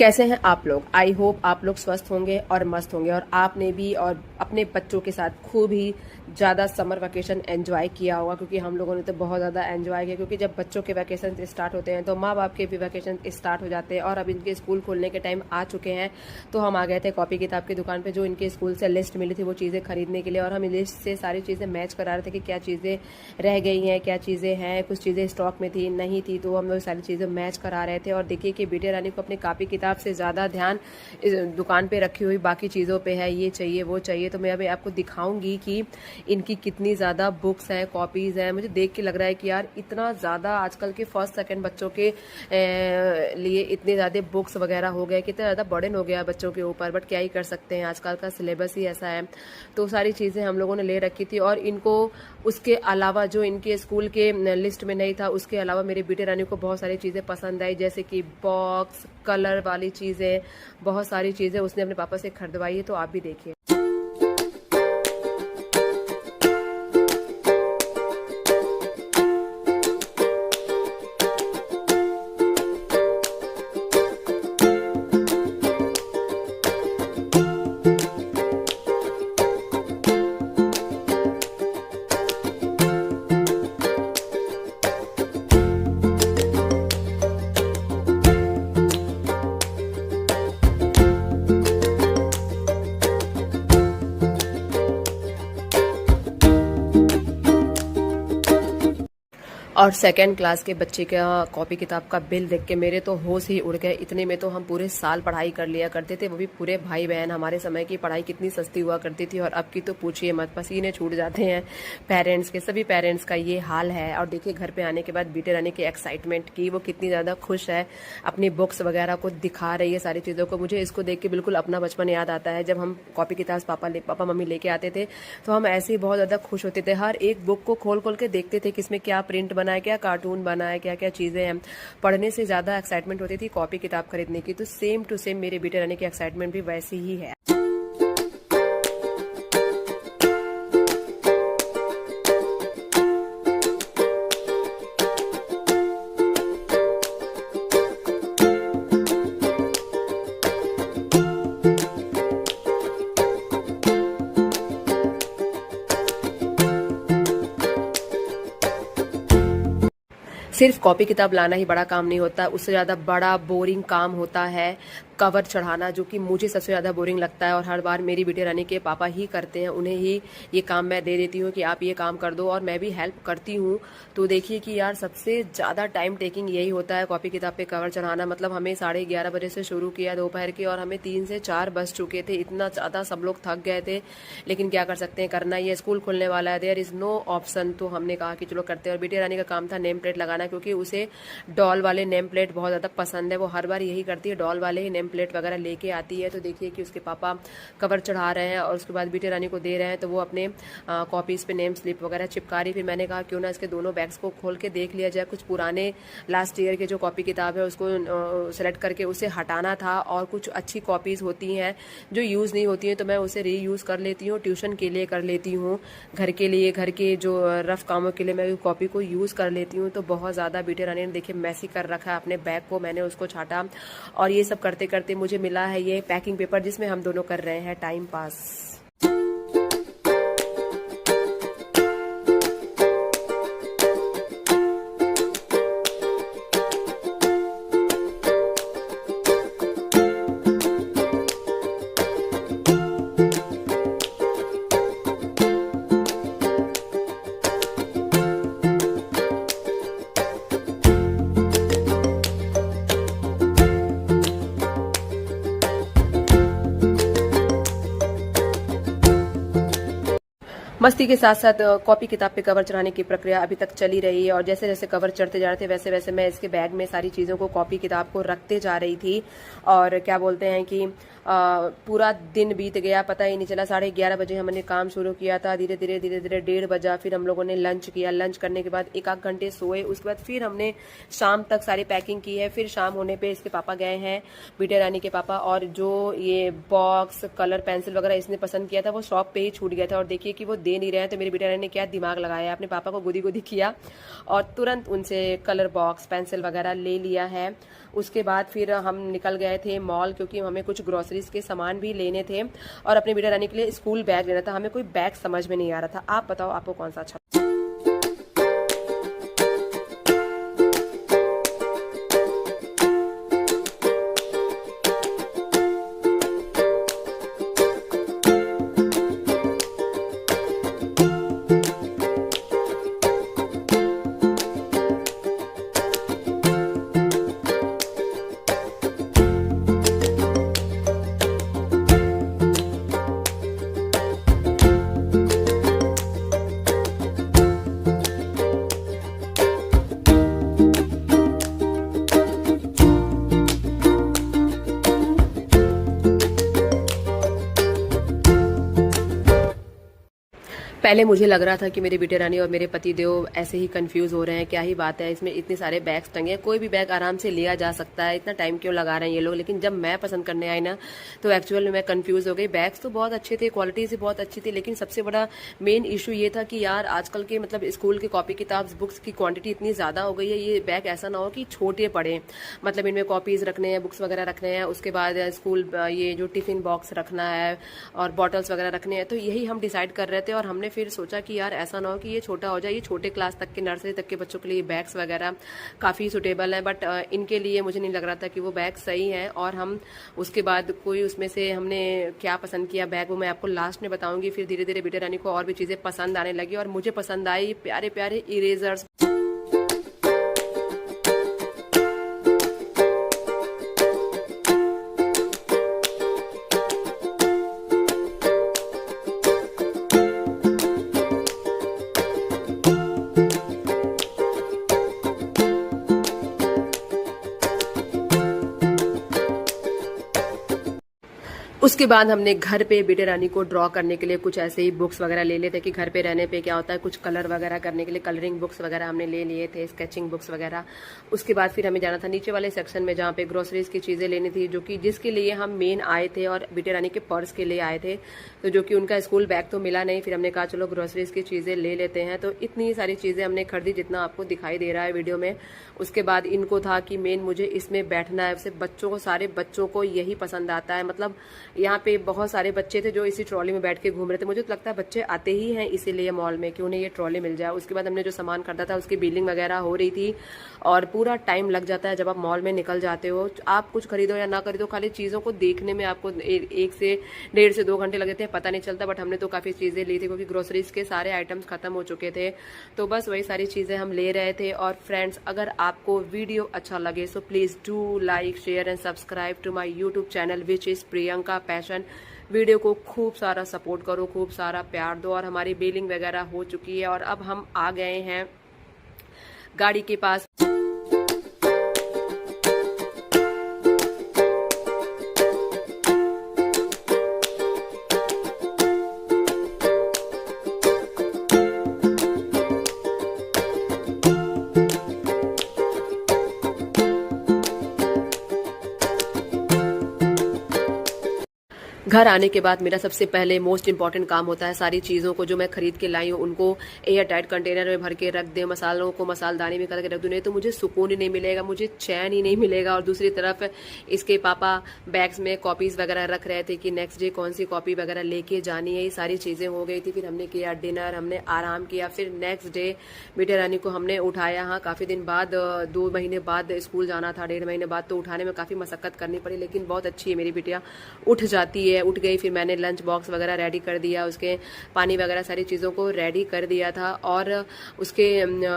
कैसे हैं आप लोग। आई होप आप लोग स्वस्थ होंगे और मस्त होंगे और आपने भी और अपने बच्चों के साथ खूब ही ज़्यादा समर वैकेशन एंजॉय किया होगा, क्योंकि हम लोगों ने तो बहुत ज़्यादा एंजॉय किया। क्योंकि जब बच्चों के वैकेशन स्टार्ट होते हैं तो माँ बाप के भी वैकेशन स्टार्ट हो जाते हैं और अब इनके स्कूल खोलने के टाइम आ चुके हैं। तो हम आ गए थे कॉपी किताब की दुकान पर, जो इनके स्कूल से लिस्ट मिली थी वो चीज़ें खरीदने के लिए। और हम लिस्ट से सारी चीज़ें मैच करा रहे थे कि क्या चीज़ें रह गई हैं, क्या चीज़ें हैं, कुछ चीज़ें स्टॉक में थी नहीं थी, तो हम लोग सारी चीज़ें मैच करा रहे थे। और देखिए कि बेटे रानी को अपनी कॉपी किताब से ज़्यादा ध्यान इस दुकान पे रखी हुई बाकी चीज़ों पे है, ये चाहिए वो चाहिए। तो मैं अभी आपको दिखाऊंगी कि इनकी कितनी ज़्यादा बुक्स हैं, कॉपीज़ हैं। मुझे देख के लग रहा है कि यार इतना ज़्यादा आजकल के फर्स्ट सेकंड बच्चों के लिए इतने ज़्यादा बुक्स वगैरह हो गए, कितना ज़्यादा बर्डन हो गया बच्चों के ऊपर। बट क्या ही कर सकते हैं, आजकल का सिलेबस ही ऐसा है। तो सारी चीज़ें हम लोगों ने ले रखी थी। और इनको उसके अलावा जो इनके स्कूल के लिस्ट में नहीं था, उसके अलावा मेरी बेटे रानी को बहुत सारी चीज़ें पसंद आई, जैसे कि बॉक्स, कलर वाली चीज़ें, बहुत सारी चीज़ें उसने अपने पापा से खरीदवाई है। तो आप भी देखिए। और सेकंड क्लास के बच्चे का कॉपी किताब का बिल देख के मेरे तो होश ही उड़ गए। इतने में तो हम पूरे साल पढ़ाई कर लिया करते थे, वो भी पूरे भाई बहन। हमारे समय की पढ़ाई कितनी सस्ती हुआ करती थी और अब की तो पूछिए मत, पसीने छूट जाते हैं पेरेंट्स के। सभी पेरेंट्स का ये हाल है। और देखिए घर पे आने के बाद बेटे रानी की एक्साइटमेंट की, वो कितनी ज़्यादा खुश है, अपनी बुक्स वगैरह को दिखा रही है सारी चीज़ों को। मुझे इसको देख के बिल्कुल अपना बचपन याद आता है। जब हम कॉपी किताब पापा मम्मी लेके आते थे तो हम ऐसे ही बहुत ज़्यादा खुश होते थे। हर एक बुक को खोल खोल के देखते थे कि इसमें क्या प्रिंट बना है, क्या कार्टून बना है, क्या क्या चीज़ें हैं। पढ़ने से ज़्यादा एक्साइटमेंट होती थी कॉपी किताब खरीदने की। तो सेम टू सेम मेरे बेटे रानी की एक्साइटमेंट भी वैसी ही है। सिर्फ कॉपी किताब लाना ही बड़ा काम नहीं होता, उससे ज़्यादा बड़ा बोरिंग काम होता है कवर चढ़ाना, जो कि मुझे सबसे ज़्यादा बोरिंग लगता है। और हर बार मेरी बेटी रानी के पापा ही करते हैं, उन्हें ही ये काम मैं दे देती हूँ कि आप ये काम कर दो, और मैं भी हेल्प करती हूँ। तो देखिए कि यार सबसे ज़्यादा टाइम टेकिंग यही होता है कॉपी किताब पे कवर चढ़ाना। मतलब हमें 11:30 बजे से शुरू किया दोपहर के, और हमें 3 से 4 बज चुके थे। इतना ज़्यादा सब लोग थक गए थे, लेकिन क्या कर सकते हैं, करना ही है। स्कूल खुलने वाला है, देयर इज़ नो ऑप्शन। तो हमने कहा कि चलो करते हैं। और बेटी रानी का काम था नेम प्लेट लगाना, क्योंकि उसे डॉल वाले नेम प्लेट बहुत ज़्यादा पसंद है। वो हर बार यही करती है, डॉल वाले ही नेम प्लेट वगैरह लेके आती है। तो देखिए कि उसके पापा कवर चढ़ा रहे हैं और उसके बाद बेटे रानी को दे रहे हैं। तो वो अपने कॉपीज़ पे नेम स्लिप वगैरह चिपका रही। फिर मैंने कहा क्यों ना इसके दोनों बैग्स को खोल के देख लिया जाए। कुछ पुराने लास्ट ईयर के जो कॉपी किताब है उसको सेलेक्ट करके उसे हटाना था, और कुछ अच्छी कॉपीज़ होती हैं जो यूज़ नहीं होती हैं तो मैं उसे रीयूज़ कर लेती हूँ, ट्यूशन के लिए कर लेती हूँ, घर के लिए, घर के जो रफ कामों के लिए मैं कॉपी को यूज़ कर लेती हूँ। तो बहुत ज़्यादा बेटे रानी ने देखिए मैसी कर रखा है अपने बैग को। मैंने उसको छाटा, और ये सब करते करते मुझे मिला है ये पैकिंग पेपर, जिसमें हम दोनों कर रहे हैं टाइम पास। मस्ती के साथ साथ कॉपी किताब पे कवर चढ़ाने की प्रक्रिया अभी तक चली रही है। और जैसे जैसे कवर चढ़ते जा रहे थे वैसे वैसे मैं इसके बैग में सारी चीज़ों को, कॉपी किताब को रखते जा रही थी। और क्या बोलते हैं कि पूरा दिन बीत गया, पता ही नहीं चला। 11:30 बजे हमने काम शुरू किया था, धीरे धीरे 1:30 बजा। फिर हम लोगों ने लंच किया, लंच करने के बाद 1-8 घंटे सोए। उसके बाद फिर हमने शाम तक सारी पैकिंग की है। फिर शाम होने पे इसके पापा गए हैं, बेटे रानी के पापा, और जो ये बॉक्स, कलर पेंसिल वगैरह इसने पसंद किया था वो शॉप पे ही छूट गया था। और देखिए कि वो दे नहीं रहे हैं, तो मेरी बेटी रानी ने क्या दिमाग लगाया, अपने पापा को गोदी गोदी किया और तुरंत उनसे कलर बॉक्स पेंसिल वगैरह ले लिया है। उसके बाद फिर हम निकल गए थे मॉल, क्योंकि हमें कुछ ग्रोसरीज के सामान भी लेने थे और अपनी बेटी रानी के लिए स्कूल बैग लेना था। हमें कोई बैग समझ में नहीं आ रहा था। आप बताओ आपको कौन सा अच्छा। पहले मुझे लग रहा था कि मेरी बेटी रानी और मेरे पति देव ऐसे ही कंफ्यूज हो रहे हैं, क्या ही बात है, इसमें इतने सारे बैग्स टंगे, कोई भी बैग आराम से लिया जा सकता है, इतना टाइम क्यों लगा रहे हैं ये लोग। लेकिन जब मैं पसंद करने आई ना, तो एक्चुअल में मैं कंफ्यूज हो गई। बैग्स तो बहुत अच्छे थे, क्वालिटी से बहुत अच्छी थी, लेकिन सबसे बड़ा मेन इशू ये था कि यार आजकल के मतलब स्कूल के कॉपी किताब बुक्स की क्वांटिटी इतनी ज्यादा हो गई है, ये बैग ऐसा ना हो कि छोटे पड़े, मतलब इनमें कॉपीज रखने हैं, बुक्स वगैरह रखने हैं, उसके बाद स्कूल ये जो टिफिन बॉक्स रखना है और बॉटल्स वगैरह रखने हैं। तो यही हम डिसाइड कर रहे थे और हमने फिर सोचा कि यार ऐसा ना हो कि ये छोटा हो जाए। ये छोटे क्लास तक के, नर्सरी तक के बच्चों के लिए बैग्स वगैरह काफ़ी सुटेबल है, बट इनके लिए मुझे नहीं लग रहा था कि वो बैग सही है। और हम उसके बाद कोई उसमें से हमने क्या पसंद किया बैग, वो मैं आपको लास्ट में बताऊंगी। फिर धीरे धीरे बेटी रानी को और भी चीज़ें पसंद आने लगी और मुझे पसंद आई प्यारे प्यारे इरेजर्स। उसके बाद हमने घर पे बेटे रानी को ड्रॉ करने के लिए कुछ ऐसे ही बुक्स वगैरह ले लेते कि घर पे रहने पे क्या होता है, कुछ कलर वगैरह करने के लिए कलरिंग बुक्स वगैरह हमने ले लिए थे, स्केचिंग बुक्स वगैरह। उसके बाद फिर हमें जाना था नीचे वाले सेक्शन में जहाँ पे ग्रोसरीज की चीज़ें लेनी थी, जो कि जिसके लिए हम मेन आए थे और बेटे रानी के पर्स के लिए आए थे, तो जो कि उनका स्कूल बैग तो मिला नहीं। फिर हमने कहा चलो ग्रोसरीज की चीज़ें ले लेते हैं। तो इतनी सारी चीज़ें हमने खरीदी जितना आपको दिखाई दे रहा है वीडियो में। उसके बाद इनको था कि मेन मुझे इसमें बैठना है, सिर्फ बच्चों को, सारे बच्चों को यही पसंद आता है। मतलब यहाँ पे बहुत सारे बच्चे थे जो इसी ट्रॉली में बैठ के घूम रहे थे। मुझे तो लगता है बच्चे आते ही हैं इसीलिए मॉल में कि उन्हें ये ट्रॉली मिल जाए। उसके बाद हमने जो सामान खरीदा था उसकी बिलिंग वगैरह हो रही थी और पूरा टाइम लग जाता है जब आप मॉल में निकल जाते हो। आप कुछ खरीदो या ना खरीदो, खाली चीज़ों को देखने में आपको 1 से 1.5 से 2 घंटे लगे थे, पता नहीं चलता। बट हमने तो काफ़ी चीज़ें ली थी क्योंकि ग्रोसरीज के सारे आइटम्स खत्म हो चुके थे, तो बस वही सारी चीज़ें हम ले रहे थे। और फ्रेंड्स, अगर आपको वीडियो अच्छा लगे so please do like, share and subscribe to my YouTube channel which is Priyanka passion. Video को खूब सारा सपोर्ट करो, खूब सारा प्यार दो। और हमारी बिलिंग वगैरह हो चुकी है और अब हम आ गए हैं गाड़ी के पास। घर आने के बाद मेरा सबसे पहले मोस्ट इंपॉर्टेंट काम होता है सारी चीज़ों को जो मैं खरीद के लाई हूँ उनको एयर टाइट कंटेनर में भर के रख दे, मसालों को मसालदानी में करके रख दूँ, नहीं तो मुझे सुकून ही नहीं मिलेगा, मुझे चैन ही नहीं मिलेगा। और दूसरी तरफ इसके पापा बैग्स में कॉपीज़ वगैरह रख रहे थे कि नेक्स्ट डे कौन सी कॉपी वगैरह लेके जानी है। ये सारी चीज़ें हो गई थी। फिर हमने किया डिनर, हमने आराम किया। फिर नेक्स्ट डे बेटे रानी को हमने उठाया। हाँ, काफ़ी दिन बाद, 2 महीने बाद स्कूल जाना था, 1.5 महीने बाद, तो उठाने में काफ़ी मशक्कत करनी पड़ी, लेकिन बहुत अच्छी है मेरी बिटिया, उठ जाती है। उठ गई। फिर मैंने लंच बॉक्स वगैरह रेडी कर दिया, उसके पानी वगैरह सारी चीज़ों को रेडी कर दिया था। और उसके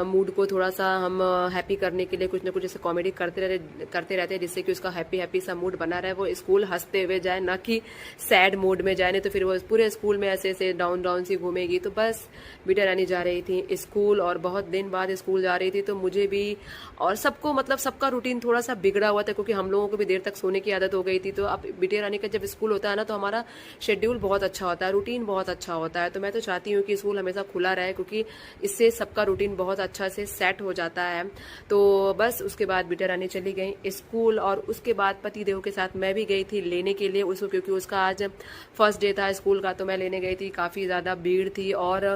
मूड को थोड़ा सा हम हैप्पी करने के लिए कुछ ना कुछ ऐसे कॉमेडी करते रहते हैं जिससे कि उसका हैप्पी सा मूड बना रहे, वो स्कूल हंसते हुए जाए, ना कि सैड मूड में जाए, नहीं तो फिर वो पूरे स्कूल में ऐसे ऐसे डाउन सी घूमेगी। तो बस बेटा रानी जा रही थी स्कूल और बहुत दिन बाद स्कूल जा रही थी, तो मुझे भी और सबको, मतलब सबका रूटीन थोड़ा सा बिगड़ा हुआ था क्योंकि हम लोगों को भी देर तक सोने की आदत हो गई थी। तो अब बेटे रानी का जब स्कूल होता है ना, तो हमारा शेड्यूल बहुत अच्छा होता है, रूटीन बहुत अच्छा होता है। तो मैं तो चाहती हूँ कि स्कूल हमेशा खुला रहे, क्योंकि इससे सबका रूटीन बहुत अच्छा से सेट हो जाता है। तो बस उसके बाद बिटिया रानी चली गई स्कूल, और उसके बाद पति देव के साथ मैं भी गई थी लेने के लिए उसको, क्योंकि उसका आज फर्स्ट डे था स्कूल का। तो मैं लेने गई थी, काफ़ी ज़्यादा भीड़ थी और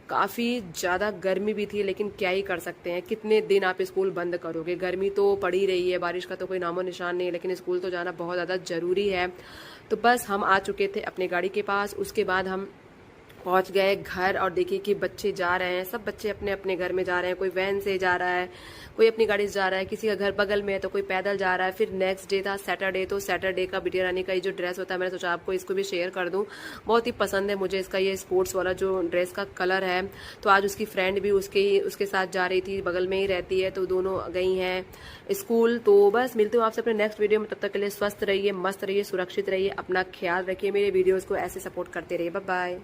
काफ़ी ज़्यादा गर्मी भी थी, लेकिन क्या ही कर सकते हैं, कितने दिन आप स्कूल बंद करोगे। गर्मी तो पड़ी रही है, बारिश का तो कोई नामो निशान नहीं है, लेकिन स्कूल तो जाना बहुत ज़्यादा ज़रूरी है। तो बस हम आ चुके थे अपनी गाड़ी के पास। उसके बाद हम पहुंच गए घर, और देखिए कि बच्चे जा रहे हैं, सब बच्चे अपने अपने घर में जा रहे हैं। कोई वैन से जा रहा है, कोई अपनी गाड़ी से जा रहा है, किसी का घर बगल में है तो कोई पैदल जा रहा है। फिर नेक्स्ट डे था सैटरडे, तो सैटरडे का बिटिया रानी का ये जो ड्रेस होता है, मैंने सोचा आपको इसको भी शेयर कर दूं। बहुत ही पसंद है मुझे इसका ये स्पोर्ट्स वाला जो ड्रेस का कलर है। तो आज उसकी फ्रेंड भी उसके साथ जा रही थी, बगल में ही रहती है, तो दोनों गई हैं स्कूल। तो बस मिलती हूँ आपसे अपने नेक्स्ट वीडियो में, तब तक के लिए स्वस्थ रहिए, मस्त रहिए, सुरक्षित रहिए, अपना ख्याल रखिए, मेरे वीडियोज़ को ऐसे सपोर्ट करते रहिए। Bye bye.